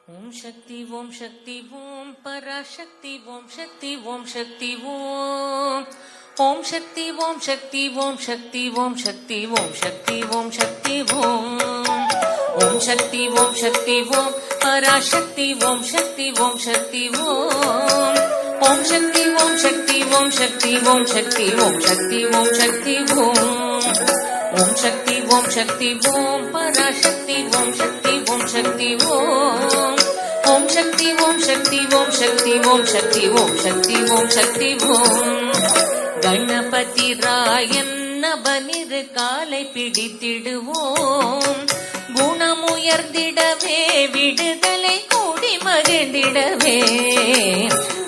ஓம் சக்தி ஓம் சக்தி ஓம் பராசக்தி ஓம் சக்தி ஓம் சக்தி ஓம் ஓம் சக்தி ஓம் சக்தி ஓம் சக்தி ஓம் சக்தி ஓம் சக்தி ஓம் சக்தி ஓம் ஓம் சக்தி ஓம் சக்தி ஓம் பராசக்தி ஓம் சக்தி ஓம் சக்தி ஓம் ஓம் சக்தி ஓம் சக்தி ஓம் சக்தி ஓம் சக்தி ஓம் சக்தி ஓம் சக்தி ஓம் ஓம் சக்தி ஓம் சக்தி ஓம் பராசக்தி ஓம் சக்தி ஓம் சக்தி ஓம் ஓம் சக்தி ஓம் சக்தி ஓம் சக்தி ஓம் சக்தி ஓம் சக்தி ஓம் சக்தி ஓம் கணபதி ராயன் நபனிரு காலை பிடித்திடுவோம் குணமுயர்ந்திடவே விடுதலை கூடி மகிழ்ந்திடவே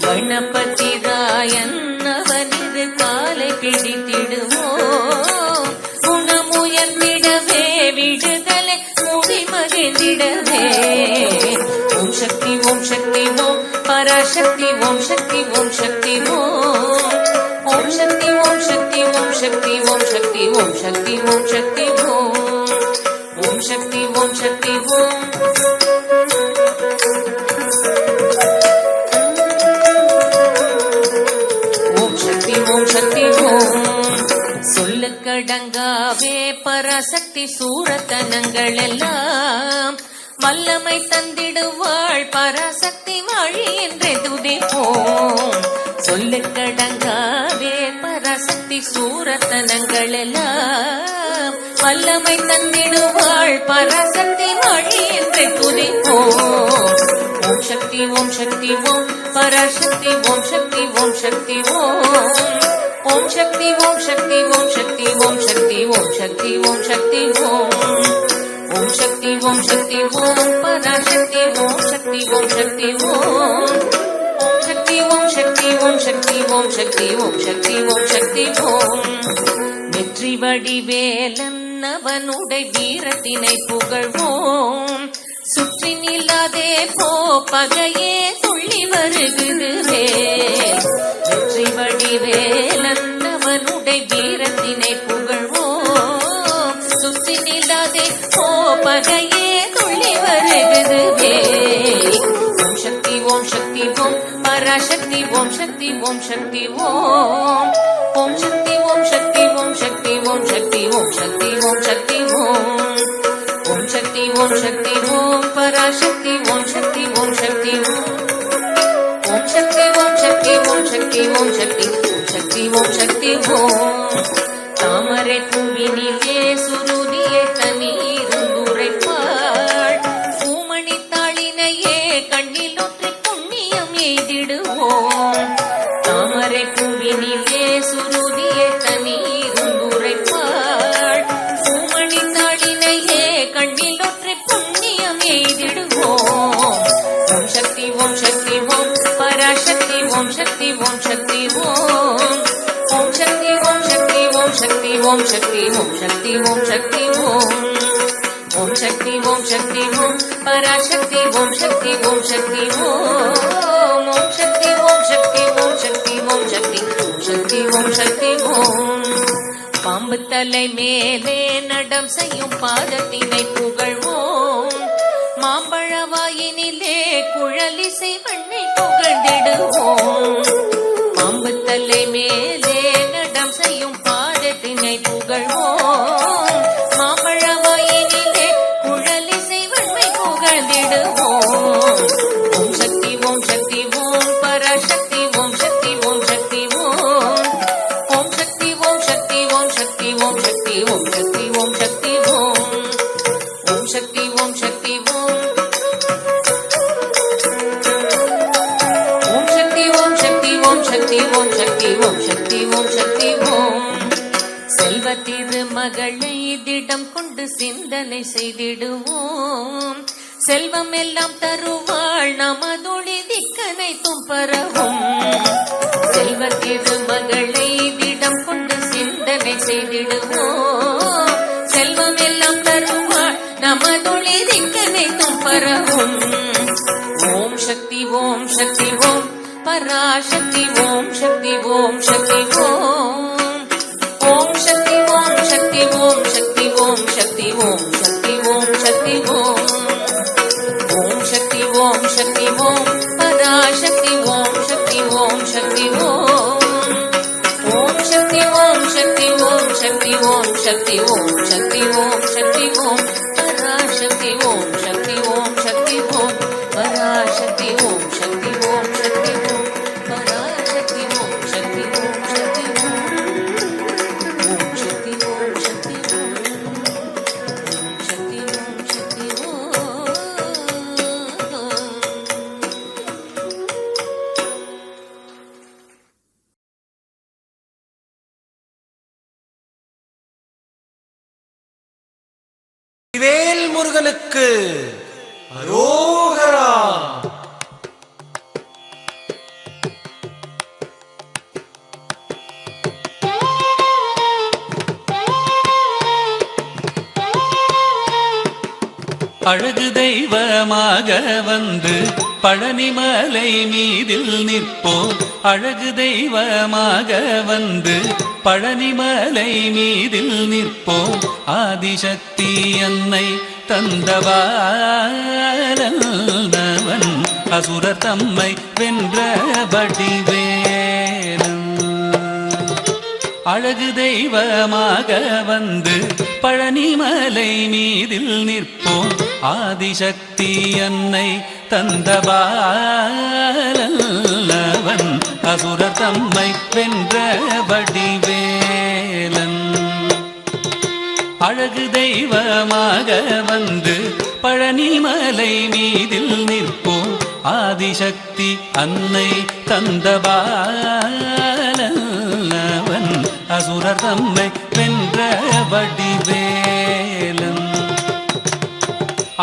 கணபதி ராயன் நபனிரு காலை பிடித்திடுவோம் குணமுயர்ந்திடவே விடுதலை கூடி மகிழ்ந்திடவே ஓம் சக்தி ஓம் சக்தி ஓம் பராசக்தி ஓம் சக்தி ஓம் சக்தி ஓம் ஓம் சக்தி ஓம் சக்தி ஓம் சக்தி ஓம் சக்தி ஓம் சக்தி ஓம் சக்தி ஓம் ஓம் சக்தி ஓம் சக்தி ஓம் ஓம் சக்தி ஓம் சக்தி ஓம் சொல்லுக்கடங்காவே பராசக்தி சூரத்தனங்கள் எல்லாம் வல்லமை தந்திடுவாள் பராசக்தி வாழி என்றே துதிப்போம் சொல்லுக்கடங்காவே பராசக்தி சூரத்தனங்கள் எல்லாம் வல்லமை தந்திடுவாள் பராசக்தி வாழி என்றே துதிப்போம் ஓம் சக்தி ஓம் சக்தி ஓம் பராசக்தி ஓம் சக்தி ஓம் சக்தி ஓம் ஓம் சக்தி ஓம் சக்தி ஓம் சக்தி ஓம் சக்தி ஓம் சக்தி ஓம் சக்தி ஓம் ஓம் சக்தி ஓம் சக்தி ஓம் பராசக்தி ஓம் சக்தி ஓம் சக்தி ஓம் ஓம் சக்தி ஓம் சக்தி ஓம் சக்தி ஓம் சக்தி ஓம் சக்தி ஓம் சக்தி ஓம் வெற்றி வடிவேலன் அவனுடைய வீரத்தினை புகழ்வோம் சுற்றி நில்லாதே போ பகையே துள்ளி வருகுதுவே வெற்றி வடிவேலன் அவனுடைய வீரத்தினை புகழ்வோம் சுற்றி நில்லாதே போ பகையே துள்ளி வருகுதுவே ஓம் சக்தி ஓம் சக்தி ஓம் பராசக்தி ஓம் சக்தி ஓம் சக்தி ஓம் ஓம் சக்தி ஓம் சக்தி ஓம் சக்தி ஓம் சக்தி ஓம் சக்தி ஓம் சக்தி ஓம் ஓம் சக்தி ஓம் சக்தி ஓம் பராசக்தி ஓம் சக்தி ஓம் சக்தி ஓம் ஓம் சக்தி ஓம் சக்தி ஓம் சக்தி ஓம் சக்தி ஓம் சக்தி ஓம் சக்தி ஓம் தாமரை பூவினிலே சுருதியை தனீருந்துரைப்பாள் பூமணி தாளினையே கண்ணில் ஒற்றை புண்ணியம் எய்திடுவோம் தாமரை பூவினிலே சுருதியை தனீருந்துரைப்பாள் பூமணி தாளினையே கண்ணில் ஒற்றை புண்ணியம் எய்திடுவோம் ஓம் சக்தி ஓம் சக்தி ஓம் பராசக்தி ஓம் சக்தி ஓம் சக்தி ஓம் ஓம் சக்தி ஓம் சக்தி ஓம் சக்தி ஓம் சக்தி ஓம் சக்தி ஓம் சக்தி ஓம் ஓம் சக்தி ஓம் சக்தி ஓம் பராசக்தி ஓம் சக்தி ஓம் சக்தி ஓம் ஓம் சக்தி ஓம் சக்தி ஓம் சக்தி ஓம் சக்தி ஓம் சக்தி ஓம் சக்தி ஓம் பாம்பு தலை மேலே நடம் செய்யும் பாதத்தினை புகழ்வோம் மாம்பழ வாயினிலே குழலிசை வண்ணை புகழ்ந்திடுவோம் பாம்பு தலை மேலே நடம் செய்யும் பாதத்தினை புகழ்வோம் மாம்பழ வாயினிலே குழலிசை வண்ணை புகழ்ந்திடுவோம் ஓம் சக்தி ஓம் சக்தி ஓம் பராசக்தி ஓம் சக்தி ஓம் சக்தி ஓம் ஓம் சக்தி ஓம் சக்தி ஓம் சக்தி ஓம் சக்தி ஓம் சக்தி ஓம் சக்தி ஓம் ஓம் சக்தி ஓம் சக்தி ஓம் ஓம் சக்தி ஓம் சக்தி ஓம் சக்தி ஓம் சக்தி ஓம் சக்தி ஓம் சக்தி ஓம் செல்வ திருமகளை திடம் கொண்டு சிந்தனை செய்திடுவோம் செல்வம் எல்லாம் தருவாள் நமதொழி திக்கனை தும்பரவும் செல்வ திருமகளை திடம் கொண்டு சிந்தனை செய்திடுவோம் செல்வம் எல்லாம் தருவாள் நமதொழி திக்கனை தும்பரவும் ஓம் சக்தி ஓம் சக்தி ஓம் பராசக்தி ஓம் சக்தி ஓம் சக்தி ஓம் ஓம் சக்தி ஓம் சக்தி ஓம் சக்தி ஓம் சக்தி ஓம் சக்தி ஓம் சக்தி ஓம் ஓம் சக்தி ஓம் ஓம் பராசக்தி ஓம் சக்தி ஓம் சக்தி ஓம் ஓம் சக்தி ஓம் சக்தி ஓம் சக்தி ஓம் சக்தி ஓம் சக்தி ஓம் சக்தி ஓம் பராசக்தி ஓம் சக்தி ஓம் சக்தி ஓம் பராசக்தி ஓம் சக்தி ஓம் சக்தி ஓம் பராசக்தி ஓம் சக்தி ஓம் சக்தி ஓம் ஓம் சக்தி ஓம் சக்தி ஓம் சக்தி ஓம் சக்தி ஓம். வேல் முருகனுக்கு அரோகரா. அழகு தெய்வமாக வந்து பழனிமலை மீதில் நிற்போம். அழகு தெய்வமாக வந்து பழனிமலை மீதில் நிற்போம். ஆதிசக்தி அன்னை தந்தவாளவன் அசுரர் தம்மை வென்ற வடிவேலன். அழகு தெய்வமாக வந்து பழனிமலை மீதில் நிற்போம். ஆதிசக்தி அன்னை தந்தபாலவன் அசுரர் தம்மை வென்ற வடிவேலன். அழகு தெய்வமாக வந்து பழனிமலை மீதில் நிற்போம். ஆதிசக்தி அன்னை தந்தபாலவன் அசுரர் தம்மை வென்ற வடிவேலன்.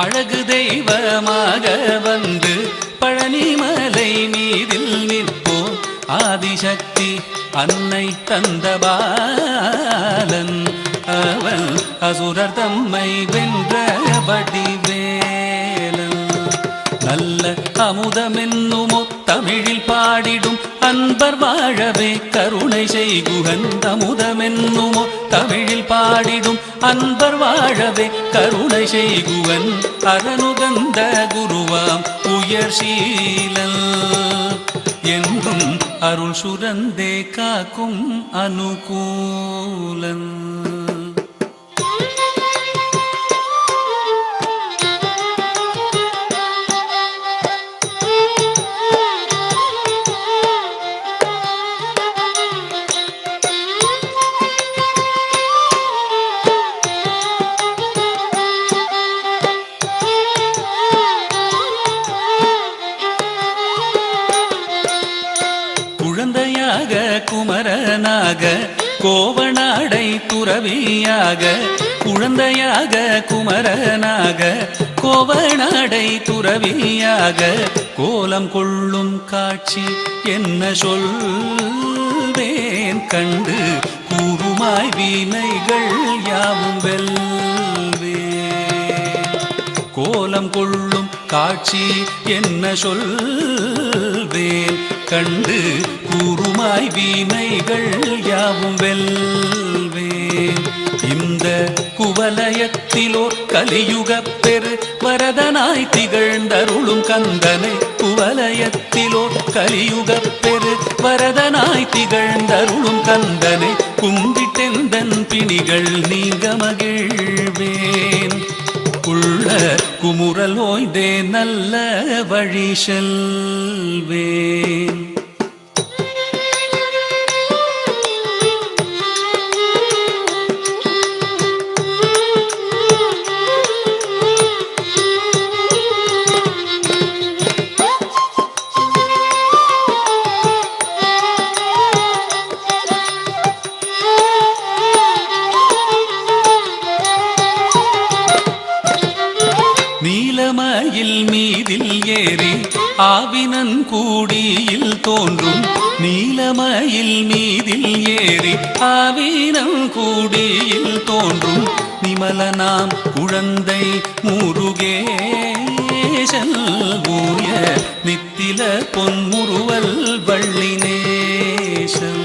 அழகு தெய்வமாக வந்து பழனிமலை மீதில் நிற்போம். ஆதிசக்தி அன்னை தந்தபாலன் அவன் அசுரர் தம்மை வென்ற வடிவேலன். நல்ல அமுதமென்னுமோ தமிழில் பாடிடும் அன்பர் வாழவே கருணை செய்குகன். அமுதமென்னுமோ தமிழில் பாடிடும் அன்பர் வாழவே கருணை செய்குவன். அரணுகந்த குருவாம் உயர் சீலல் என்றும் அருள் சுரந்தே காக்கும் அனுகூலன். குழந்தையாக குமரனாக கோவனாடை துறவியாக. குழந்தையாக குமரனாக கோவனாடை துறவியாக கோலம் கொள்ளும் காட்சி என்ன சொல்வேன் கண்டு கூறுமாய் வீணைகள் யாவும் வெல்வேன். கோலம் கொள்ளும் காட்சி என்ன சொல்வேன் கண்டு கூறுமாய் வீணைகள் யாவும் வெல்வேன். இந்த குவலயத்திலோர் கலியுகப் பெரு வரதனாய் திகழ்ந்தருளும் கந்தனை. குவலயத்திலோர் கலியுகப் பெரு வரதனாய் திகழ்ந்தருளும் கந்தனை கும்பிட்டெந்தன் பிணிகள் நீங்க மகிழ்வேன். உள்ள குமுறல் ஓய்ந்தே நல்ல வழி செல்வேன். நீலமயில் மீதில் ஏறி ஆவினன் கூடியில் தோன்றும். நீலமயில் மீதில் ஏறி ஆவினன் கூடியில் தோன்றும். நிமலனாம் குழந்தை முருகேசன் ஊய நித்தில பொன்முறுவல் வள்ளி நேசன்.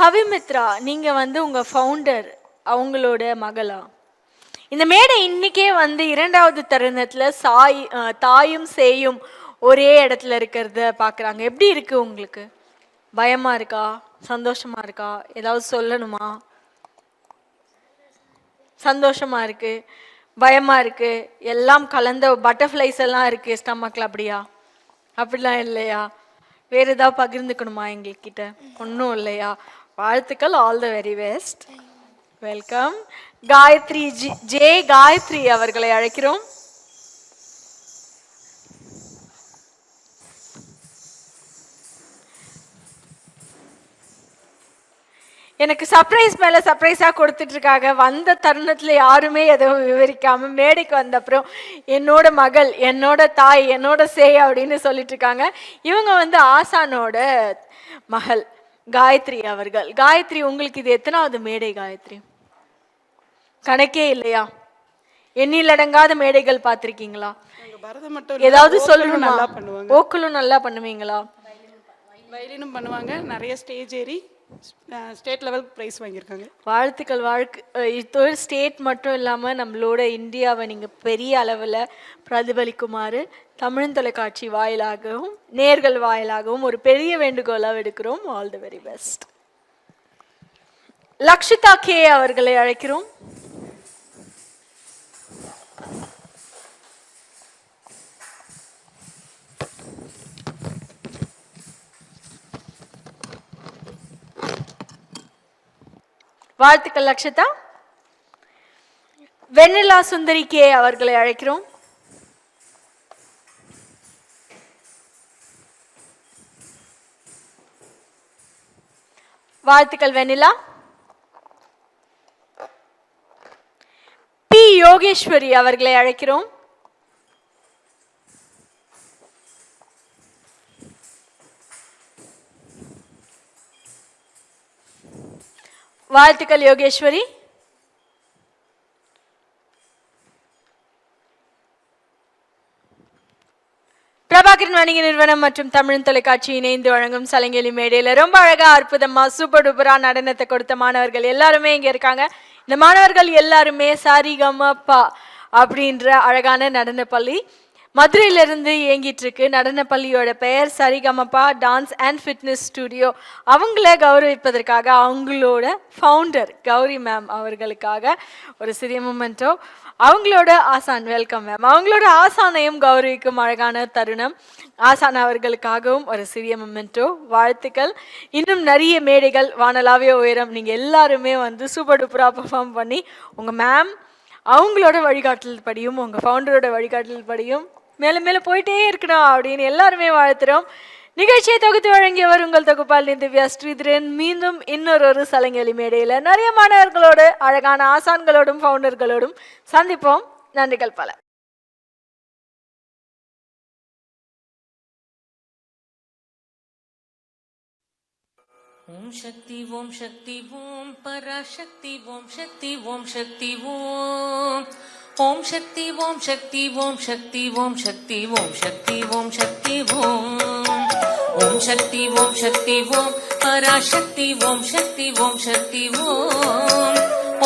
கவிமித்ரா, நீங்க உங்க ஃபவுண்டர் அவங்களோட மகளா? இந்த மேடை இன்னைக்கே இரண்டாவது தருணத்துல தாயும் சேயும் ஒரே இடத்துல இருக்கிறத பாக்குறாங்க. எப்படி இருக்கு உங்களுக்கு? பயமா இருக்கா? சந்தோஷமா இருக்கா? ஏதாவது சொல்லணுமா? சந்தோஷமா இருக்கு, பயமா இருக்கு, எல்லாம் கலந்த பட்டர்ஃப்ளைஸ் எல்லாம் இருக்கு ஸ்டமக்ல. அப்படியா? அப்படிலாம் இல்லையா? வேற ஏதாவது பகிர்ந்துக்கணுமா எங்ககிட்ட? ஒன்றும் இல்லையா? வாழ்த்துக்கள். All the very best. Welcome. Gayathri J Gayathri அவர்களை அழைக்கிறோம். எனக்கு சர்ப்ரைஸ் மேல சர்ப்ரைஸா கொடுத்துட்டு இருக்காங்க. வந்த தருணத்துல யாருமே எதுவும் விவரிக்காம மேடைக்கு வந்த அப்புறம் என்னோட மகள், என்னோட தாய், என்னோட சேய் அப்படின்னு சொல்லிட்டு இருக்காங்க. இவங்க ஆசானோட மகள் காயத்ரி அவர்கள். காயத்ரி, உங்களுக்கு இது எத்தனாவது மேடை காயத்ரி? கணக்கே இல்லையா? எண்ணிலடங்காத மேடைகள் பார்த்திருக்கீங்களா? ஏதாவது சொல்லணுமா? ஓக்கலும் நல்லா பண்ணுவீங்களா? வயலினும் பண்ணுவாங்க. நிறைய ஸ்டேஜ் ஏறி ஸ்டேட் லெவல் பிரைஸ் வாங்கியிருக்காங்க. வாழ்த்துக்கள். இது ஸ்டேட் மட்டும் இல்லாமல் நம்மளோட இந்தியாவை நீங்கள் பெரிய அளவில் பிரதிபலிக்குமாறு தமிழ் தொலைக்காட்சி வாயிலாகவும் நேர்கள் வாயிலாகவும் ஒரு பெரிய வேண்டுகோளாக எடுக்கிறோம். All the very best. Lakshitha K அவர்களை அழைக்கிறோம். வாழ்த்துக்கள் லக்ஷிதா. வெண்ணிலா சுந்தரி கே அவர்களை அழைக்கிறோம். வாழ்த்துக்கள் வெண்ணிலா. பி யோகேஸ்வரி அவர்களை அழைக்கிறோம். வாழ்த்துக்கள் யோகேஸ்வரி. பிரபாகரன் வணிக நிறுவனம் மற்றும் தமிழ் தொலைக்காட்சி இணைந்து வழங்கும் சலங்கெலி மேடையில ரொம்ப அழகா அற்புதமா சூப்பர் டூப்பரா நடனத்தை கொடுத்த மாணவர்கள் எல்லாருமே இங்க இருக்காங்க. இந்த மாணவர்கள் எல்லாருமே சரிகமபா அப்படின்ற அழகான நடன பள்ளி மதுரையிலிருந்து இயங்கிட்டு இருக்கு. நடன பள்ளியோட பெயர் Sarigamapa dance and fitness studio. அவங்கள கௌரவிப்பதற்காக அவங்களோட ஃபவுண்டர் கௌரி மேம் அவர்களுக்காக ஒரு சிறிய மொமெண்டோ. அவங்களோட ஆசான், வெல்கம் மேம், அவங்களோட ஆசானையும் கௌரவிக்கும் அழகான தருணம். ஆசான் அவர்களுக்காகவும் ஒரு சிறிய மொமெண்டோ. வாழ்த்துக்கள். இன்னும் நிறைய மேடைகள் வானலாவிய உயரம். நீங்கள் எல்லாருமே சூப்பர் டூப்பராக பெர்ஃபார்ம் பண்ணி உங்கள் மேம் அவங்களோட வழிகாட்டல் படியும் உங்கள் ஃபவுண்டரோட வழிகாட்டல் படியும் மேலும் மேலும் போயிட்டே இருக்கணும் அப்படின்னு எல்லாருமே வாழ்த்துறோம். நிகழ்ச்சியை தொகுத்து வழங்கியவர் உங்கள் தொகுப்பாளி திவ்யா ஸ்ரீதரன். மீண்டும் இன்னொரு சலங்கெலி மேடையில் நிறைய மாணவர்களோடு அழகான ஆசான்களோடும் ஃபவுண்டர்களோடும் சந்திப்போம். நன்றிகள் பல. ஓம் சக்தி ஓம் சக்தி ஓம் பராசக்தி ஓம் சக்தி ஓம் சக்தி ஓம் ஓம் சக்தி ஓம் சக்தி ஓம் சக்தி ஓம் சக்தி ஓம் சக்தி ஓம் சக்தி ஓம் ஓம் சக்தி ஓம் சக்தி ஓம் பராசக்தி ஓம் சக்தி ஓம் சக்தி ஓம்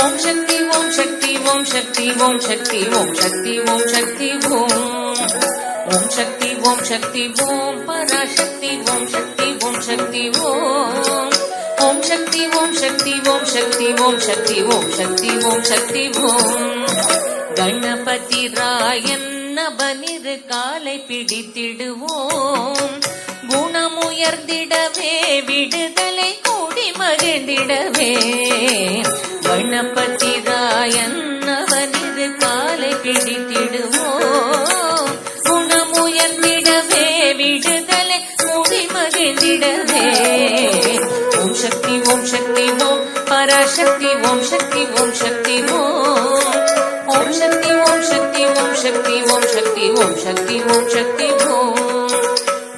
ஓம் சக்தி ஓம் சக்தி ஓம் சக்தி ஓம் சக்தி ஓம் சக்தி ஓம் சக்தி ஓம் ஓம் சக்தி ஓம் சக்தி ஓம் பராசக்தி ஓம் சக்தி ஓம் சக்தி ஓம் ஓம் சக்தி ஓம் சக்தி ஓம் சக்தி ஓம் சக்தி ஓம் சக்தி ஓம் சக்தி ஓம் கணபதி ராயன் நவனிரு காலை பிடித்திடுவோம். குணமுயர்ந்திடவே விடுதலை கூடி மகிழ்ந்திடவே. கணபதி ராயன் நவனிரு காலை பிடித்திடுவோம். குணமுயர்ந்திடவே விடுதலை கூடி மகிழ்ந்திடவே. ஓம் சக்தி ஓம் சக்தி ஓம் பராசக்தி ஓம் சக்தி ஓம் சக்தி ஓம் ஓம் சக்தி ஓம் சக்தி ஓம் சக்தி ஓம் சக்தி ஓம் சக்தி ஓம் சக்தி ஓம்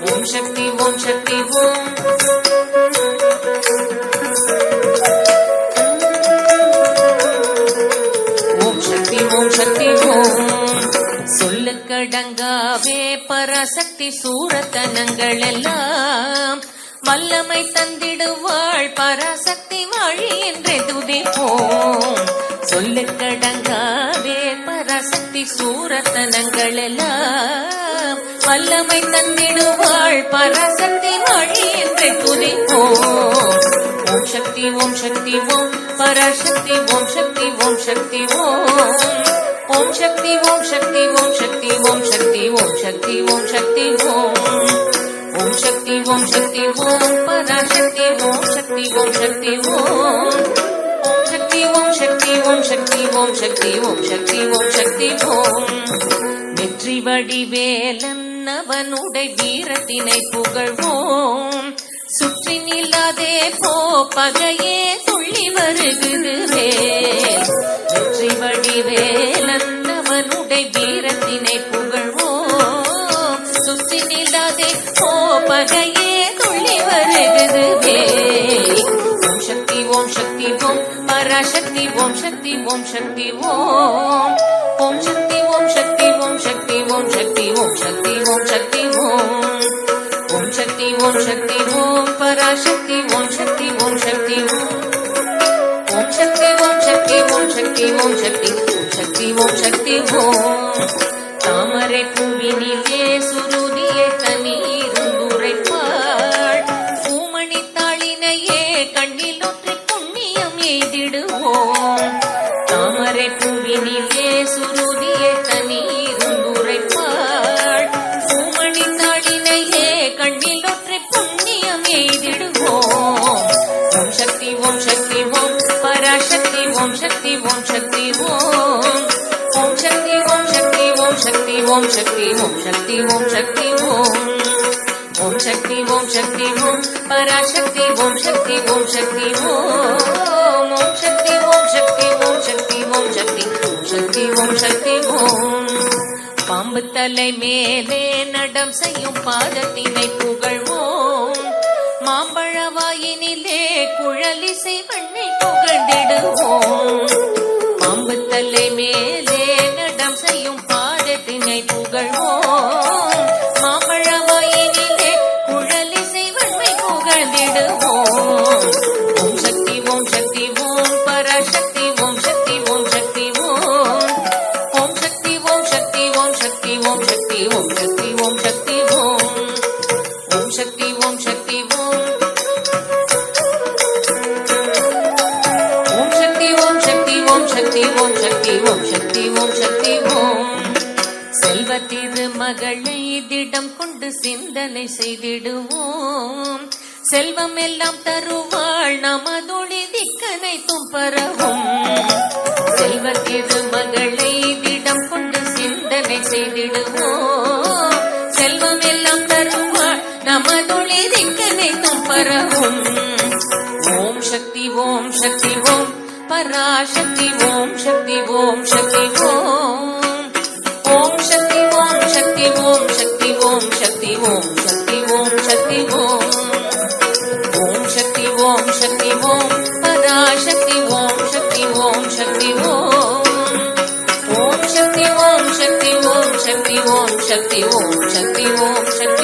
ஓம் சக்தி ஓம் சக்தி ஓம் ஓம் சக்தி ஓம் சக்தி ஓம் சொல்லுக்கடங்காவே பராசக்தி சூரத்தனங்கள் எல்லாம் வல்லமை தந்திடுவாள் பராசக்தி வாழி என்றே துதிப்போம். சொல்லுக்கடங்காதே பராசக்தி சூரத்தனங்கள் எல்லாம் வல்லமை தந்திடுவாள் பராசக்தி வாழி என்றே துதிப்போம். ஓம் சக்தி ஓம் சக்தி ஓம் பராசக்தி ஓம் சக்தி ஓம் சக்தி ஓம். ஓம் சக்தி ஓம் சக்தி ஓம் சக்தி ஓம் சக்தி ஓம் சக்தி ஓம் சக்தி ஓம். ஓம் சக்தி ஓம் சக்தி ஓம் பராசக்தி ஓம் சக்தி ஓம் சக்தி ஓம். ஓம் சக்தி ஓம் சக்தி ஓம் சக்தி ஓம் சக்தி ஓம் சக்தி ஓம் சக்தி ஓம். வெற்றி வடிவேலன் அவனுடை வீரத்தினை புகழ்வோம். சுற்றி நில்லாதே போ பகையே துள்ளி வருகுது வேல். வெற்றி வடிவேலன் அவனுடை வீரத்தினை புகழ்வோம். சுற்றி நில்லாதே போ பகையே துள்ளி வருகுது வேல். ஓம் சக்தி ஓம் சக்தி ஓம் பராசக்தி ஓம் சக்தி ஓம் சக்தி ஓம். ஓம் சக்தி ஓம் சக்தி ஓம் சக்தி ஓம் சக்தி ஓம் சக்தி ஓம் சக்தி ஓம். ஓம் சக்தி ஓம் சக்தி ஓம் பராசக்தி ஓம் சக்தி ஓம் சக்தி ஓம். ஓம் சக்தி ஓம் சக்தி ஓம் சக்தி ஓம் சக்தி ஓம் சக்தி ஓம் சக்தி ஓம். தாமரை பூவினிலே சுருதியை தண்ணீருந்துரைப்பாள். பூமணி தாளினையே கண்ணில் ஒற்றை புண்ணியம் எய்திடுவோம். தாமரை பூவினிலே சுருதியை தண்ணீருந்துரைப்பாள். பூமணி தாளினையே கண்ணில் ஒற்றை புண்ணியம் எய்திடுவோம். ஓம் சக்தி ஓம் சக்தி ஓம் பராசக்தி ஓம் சக்தி ஓம் சக்தி ஓம். ஓம் சக்தி ஓம் சக்தி ஓம் சக்தி ஓம் சக்தி ஓம் சக்தி ஓம் சக்தி ஓம். ஓம் சக்தி ஓம் சக்தி ஓம் பராசக்தி ஓம் சக்தி ஓம் சக்தி ஓம். ஓம் சக்தி ஓம் சக்தி ஓம் சக்தி ஓம் சக்தி ஓம் சக்தி ஓம் சக்தி ஓம். பாம்பு தலை மேலே நடம் செய்யும் பாதத்தினை புகழ்வோம். மாம்பழ வாயினிலே குழலிசை வண்ணை புகழ்ந்திடுவோம். பாம்பு தலை மேலே நடம் செய்யும் பாதத்தினை புகழ்வோம். மாம்பழ வாயினிலே குழலிசை வண்ணை புகழ்ந்திடுவோம். ஓம் சக்தி ஓம் சக்தி ஓம் பராசக்தி ஓம் சக்தி ஓம் சக்தி ஓம். ஓம் சக்தி ஓம் சக்தி ஓம் சக்தி ஓம் சக்தி ஓம் சக்தி ஓம் சக்தி ஓம். ஓம் சக்தி ஓம் சக்தி ஓம். ஓம் சக்தி ஓம் சக்தி ஓம் சக்தி ஓம் சக்தி ஓம் சக்தி ஓம் சக்தி ஓம். செல்வ திருமகளை திடம் கொண்டு சிந்தனை செய்திடுவோம். செல்வம் எல்லாம் தருவாள் நமதொழி திக்கனை தும்பரவும். செல்வ திருமகளை திடம் கொண்டு சிந்தனை செய்திடுவோம். செல்வம் எல்லாம் தருவாள் நமதொழி திக்கனை தும்பரவும். ஓம் சக்தி ஓம் சக்தி ஓம் பராசக்தி ஓம் சக்தி ஓம் சக்தி ஓம். ஓம் சக்தி ஓம் சக்தி ஓம் சக்தி ஓம் சக்தி ஓம் சக்தி ஓம் சக்தி ஓம். ஓம் சக்தி ஓம் சக்தி ஓம் பராசக்தி ஓம் சக்தி ஓம் சக்தி ஓம். ஓம் சக்தி ஓம் சக்தி ஓம் சக்தி ஓம் சக்தி ஓம் சக்தி ஓம் சக்தி